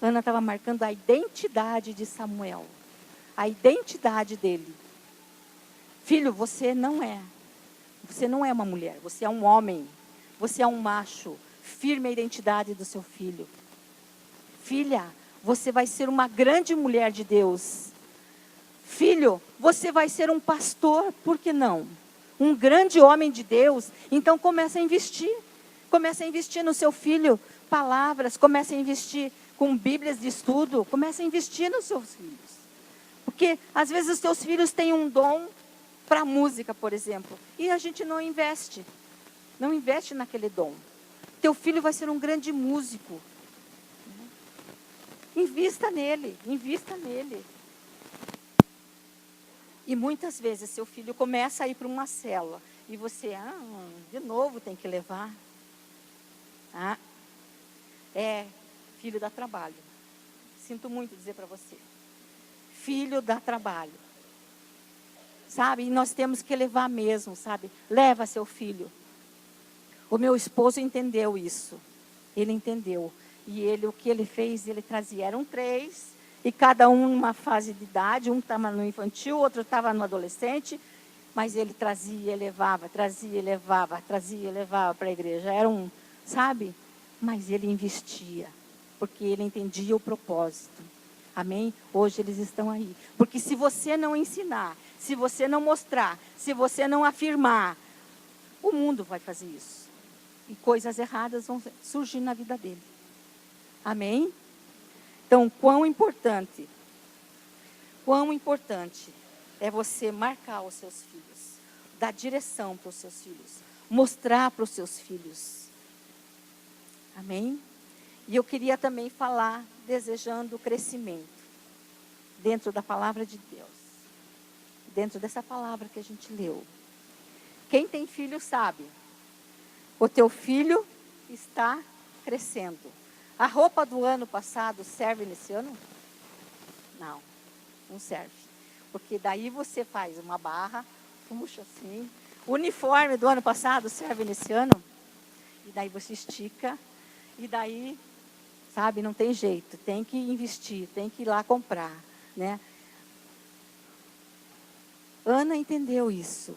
Ana estava marcando a identidade de Samuel, a identidade dele. Filho, você não é uma mulher, você é um homem, você é um macho. Firme a identidade do seu filho. Filha, você vai ser uma grande mulher de Deus. Filho, você vai ser um pastor, por que não? Um grande homem de Deus. Então comece a investir. Comece a investir no seu filho palavras, comece a investir com bíblias de estudo, comece a investir nos seus filhos. Porque às vezes os seus filhos têm um dom para música, por exemplo, e a gente não investe naquele dom. Teu filho vai ser um grande músico. Invista nele. E muitas vezes seu filho começa a ir para uma célula e você, de novo tem que levar. Filho dá trabalho. Sinto muito dizer para você. Filho dá trabalho. Sabe? E nós temos que levar mesmo, sabe? Leva seu filho. O meu esposo entendeu isso. Ele entendeu. E o que ele fez, ele trazia. Eram 3, e cada um numa fase de idade. Um estava no infantil, outro estava no adolescente. Mas ele trazia e levava para a igreja. Sabe? Mas ele investia. Porque ele entendia o propósito. Amém? Hoje eles estão aí. Porque se você não ensinar, se você não mostrar, se você não afirmar, o mundo vai fazer isso. E coisas erradas vão surgir na vida dele. Amém? Então, quão importante é você marcar os seus filhos, dar direção para os seus filhos, mostrar para os seus filhos. Amém? E eu queria também falar, desejando crescimento, dentro da palavra de Deus, dentro dessa palavra que a gente leu. Quem tem filho sabe. O teu filho está crescendo. A roupa do ano passado serve nesse ano? Não serve. Porque daí você faz uma barra, puxa assim. O uniforme do ano passado serve nesse ano? E daí você estica. E daí, sabe, não tem jeito. Tem que investir, tem que ir lá comprar, né? Ana entendeu isso.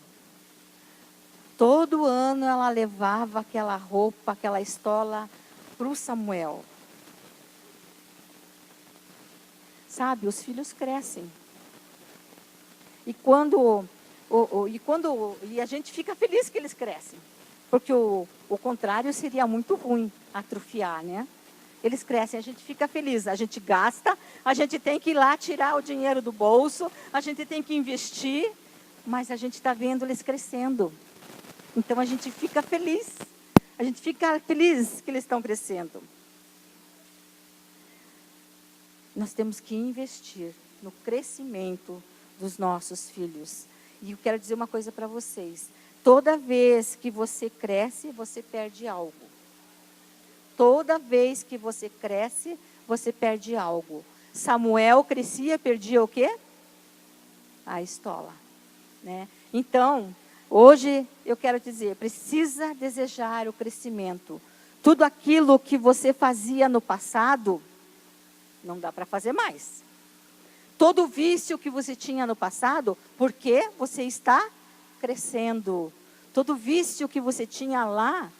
Todo ano ela levava aquela roupa, aquela estola para o Samuel. Sabe, os filhos crescem. E a gente fica feliz que eles crescem. Porque o contrário seria muito ruim, atrofiar, né? Eles crescem, a gente fica feliz, a gente gasta, a gente tem que ir lá tirar o dinheiro do bolso, a gente tem que investir, mas a gente está vendo eles crescendo. Então a gente fica feliz. A gente fica feliz que eles estão crescendo. Nós temos que investir no crescimento dos nossos filhos. E eu quero dizer uma coisa para vocês. Toda vez que você cresce, você perde algo. Toda vez que você cresce, você perde algo. Samuel crescia, perdia o quê? A estola. né? Então, hoje eu quero dizer, precisa desejar o crescimento. Tudo aquilo que você fazia no passado, não dá para fazer mais. Todo vício que você tinha no passado, porque você está crescendo. Todo vício que você tinha lá,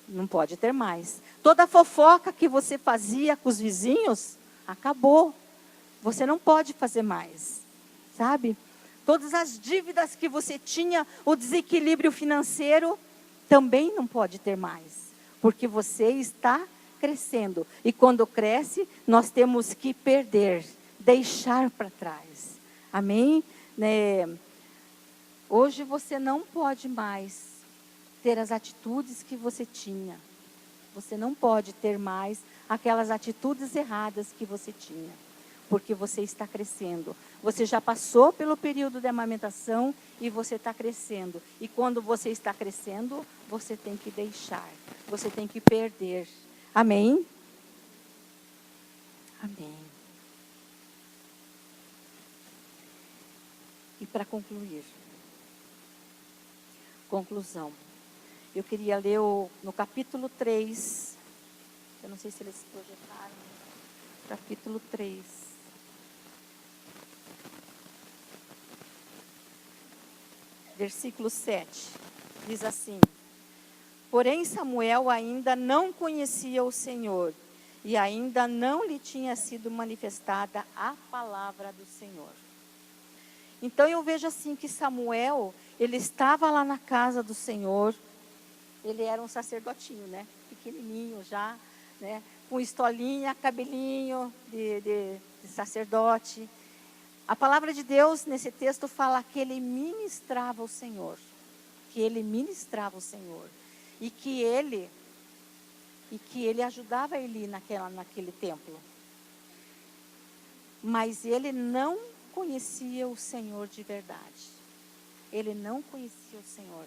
não pode ter mais. Toda fofoca que você fazia com os vizinhos, acabou. Você não pode fazer mais, sabe? Todas as dívidas que você tinha, o desequilíbrio financeiro, também não pode ter mais. Porque você está crescendo. E quando cresce, nós temos que perder, deixar para trás. Amém? Né? Hoje você não pode mais ter as atitudes que você tinha. Você não pode ter mais aquelas atitudes erradas que você tinha. Porque você está crescendo. Você já passou pelo período de amamentação e você está crescendo. E quando você está crescendo, você tem que deixar. Você tem que perder. Amém? Amém. E para concluir. Conclusão. Eu queria ler no capítulo 3. Eu não sei se eles projetaram. Capítulo 3. Versículo 7. Diz assim: Porém Samuel ainda não conhecia o Senhor, e ainda não lhe tinha sido manifestada a palavra do Senhor. Então eu vejo assim que Samuel, ele estava lá na casa do Senhor. Ele era um sacerdotinho, né? Pequenininho já, né? Com estolinha, cabelinho de sacerdote. A palavra de Deus nesse texto fala que ele ministrava o Senhor. Que ele ministrava o Senhor. E que ele ajudava Eli naquele templo. Mas ele não conhecia o Senhor de verdade. Ele não conhecia o Senhor.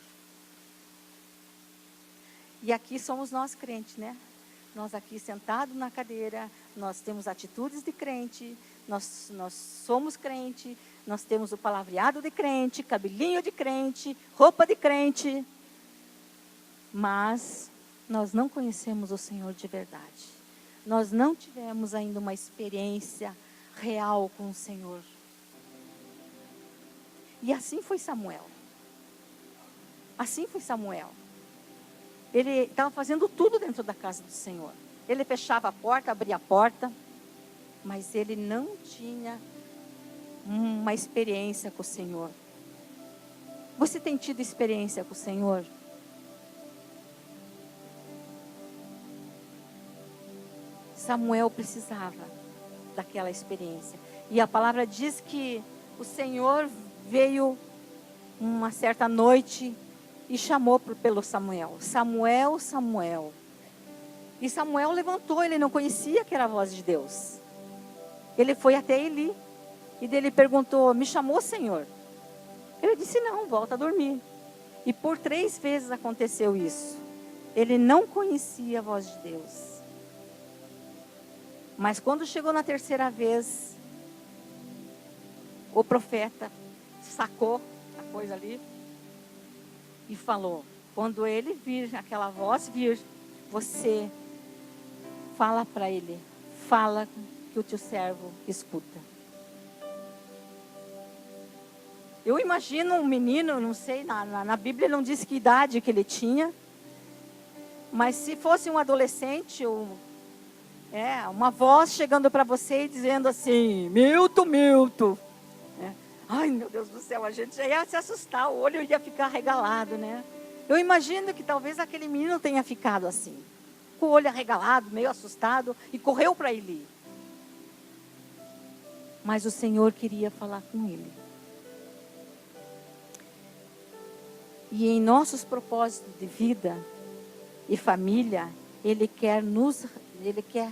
E aqui somos nós crentes, né? Nós aqui sentados na cadeira, nós temos atitudes de crente, nós somos crente, nós temos o palavreado de crente, cabelinho de crente, roupa de crente. Mas nós não conhecemos o Senhor de verdade. Nós não tivemos ainda uma experiência real com o Senhor. E assim foi Samuel. Assim foi Samuel. Ele estava fazendo tudo dentro da casa do Senhor. Ele fechava a porta, abria a porta, mas ele não tinha uma experiência com o Senhor. Você tem tido experiência com o Senhor? Samuel precisava daquela experiência. E a palavra diz que o Senhor veio uma certa noite e chamou pelo Samuel. Samuel, Samuel. E Samuel levantou, ele não conhecia que era a voz de Deus. Ele foi até Eli. E dele perguntou, me chamou, Senhor? Ele disse, não, volta a dormir. E por 3 vezes aconteceu isso. Ele não conhecia a voz de Deus. Mas quando chegou na 3ª vez, o profeta sacou a coisa ali e falou, quando ele vir, aquela voz vir, você fala para ele, fala que o teu servo escuta. Eu imagino um menino, não sei, na Bíblia não diz que idade que ele tinha, mas se fosse um adolescente, uma voz chegando para você e dizendo assim, Milton, Milton. Ai, meu Deus do céu, a gente já ia se assustar, o olho ia ficar arregalado, né? Eu imagino que talvez aquele menino tenha ficado assim, com o olho arregalado, meio assustado, e correu para Eli. Mas o Senhor queria falar com ele. E em nossos propósitos de vida e família, Ele quer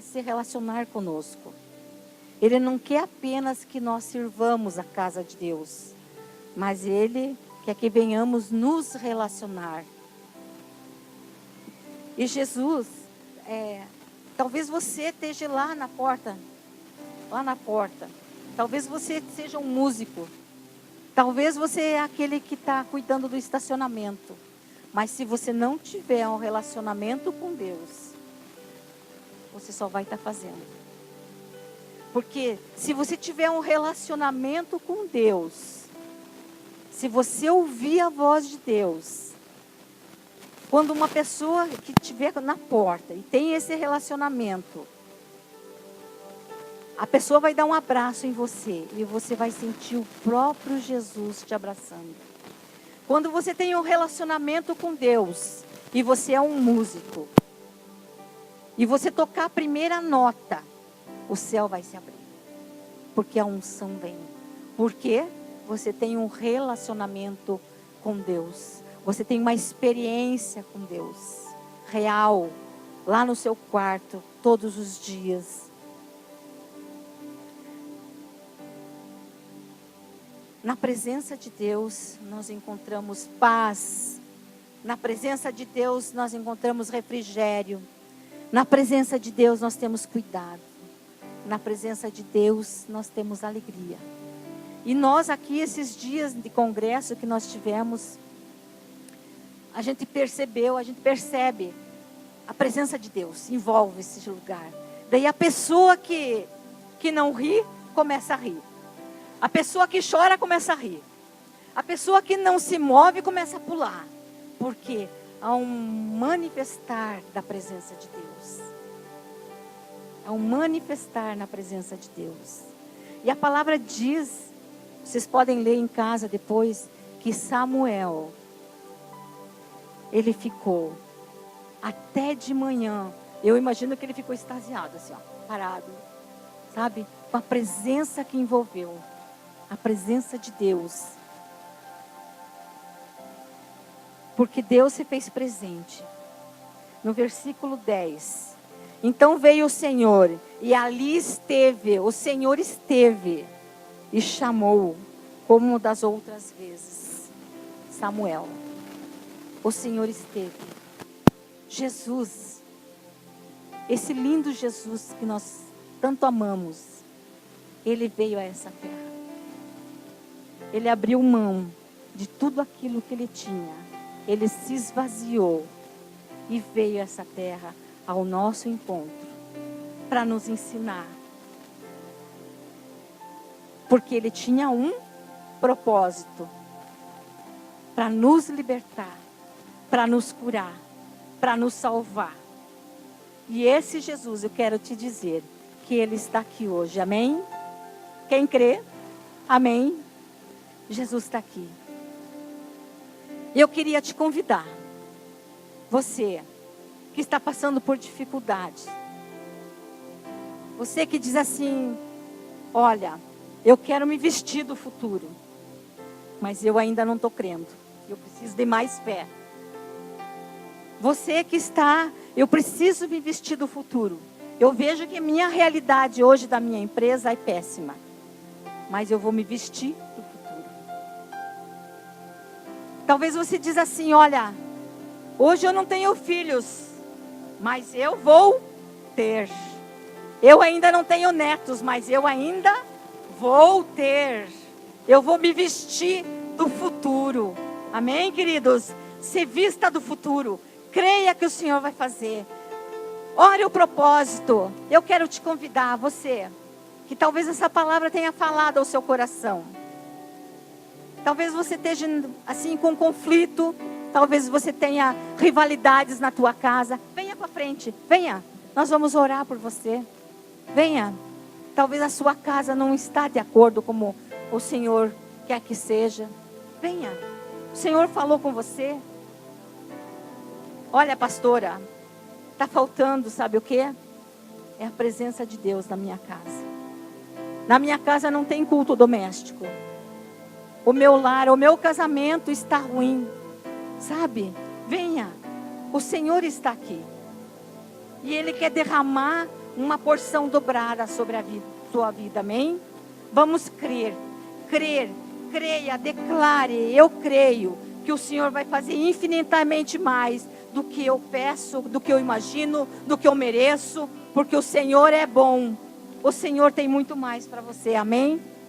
se relacionar conosco. Ele não quer apenas que nós sirvamos a casa de Deus, mas Ele quer que venhamos nos relacionar. E Jesus, talvez você esteja lá na porta, talvez você seja um músico, Talvez você é aquele que está cuidando do estacionamento. Mas se você não tiver um relacionamento com Deus, você só vai estar fazendo. Porque se você tiver um relacionamento com Deus, se você ouvir a voz de Deus, quando uma pessoa que estiver na porta e tem esse relacionamento, a pessoa vai dar um abraço em você e você vai sentir o próprio Jesus te abraçando. Quando você tem um relacionamento com Deus e você é um músico, e você tocar a primeira nota, o céu vai se abrir. Porque a unção vem. Porque você tem um relacionamento com Deus. Você tem uma experiência com Deus real, lá no seu quarto, todos os dias. Na presença de Deus, nós encontramos paz. Na presença de Deus, nós encontramos refrigério. Na presença de Deus, nós temos cuidado. Na presença de Deus, nós temos alegria. E nós aqui, esses dias de congresso que nós tivemos, a gente percebe a presença de Deus, envolve esse lugar. Daí a pessoa que não ri, começa a rir. A pessoa que chora, começa a rir. A pessoa que não se move, começa a pular. Porque há um manifestar da presença de Deus. Há um manifestar na presença de Deus. E a palavra diz, vocês podem ler em casa depois, que Samuel, ele ficou até de manhã. Eu imagino que ele ficou extasiado, assim, ó, parado. Sabe? Com a presença que envolveu. A presença de Deus. Porque Deus se fez presente. No versículo 10. Então veio o Senhor e ali esteve, o Senhor esteve e chamou, como das outras vezes, Samuel. O Senhor esteve. Jesus, esse lindo Jesus que nós tanto amamos, ele veio a essa terra. Ele abriu mão de tudo aquilo que ele tinha. Ele se esvaziou e veio a essa terra ao nosso encontro para nos ensinar. Porque ele tinha um propósito: para nos libertar, para nos curar, para nos salvar. E esse Jesus, eu quero te dizer que ele está aqui hoje, amém? Quem crê? Amém? Jesus está aqui. Eu queria te convidar, você que está passando por dificuldades, você que diz assim, olha, eu quero me vestir do futuro, mas eu ainda não estou crendo, eu preciso de mais fé. Você que está, eu preciso me vestir do futuro, eu vejo que a minha realidade hoje da minha empresa é péssima, mas eu vou me vestir do futuro. Talvez você diz assim, olha, hoje eu não tenho filhos, mas eu vou ter. Eu ainda não tenho netos, mas eu ainda vou ter. Eu vou me vestir do futuro. Amém, queridos? Se vista do futuro. Creia que o Senhor vai fazer. Ore o propósito. Eu quero te convidar, você, que talvez essa palavra tenha falado ao seu coração. Talvez você esteja assim com conflito. Talvez você tenha rivalidades na tua casa. Venha para frente, venha. Nós vamos orar por você. Venha. Talvez a sua casa não está de acordo como o Senhor quer que seja. Venha. O Senhor falou com você. Olha, pastora, está faltando, sabe o quê? É a presença de Deus na minha casa. Na minha casa não tem culto doméstico. O meu lar, o meu casamento está ruim. Sabe? Venha. O Senhor está aqui. E Ele quer derramar uma porção dobrada sobre a sua vida. Amém? Vamos crer. Crer. Creia. Declare. Eu creio que o Senhor vai fazer infinitamente mais do que eu peço, do que eu imagino, do que eu mereço. Porque o Senhor é bom. O Senhor tem muito mais para você. Amém?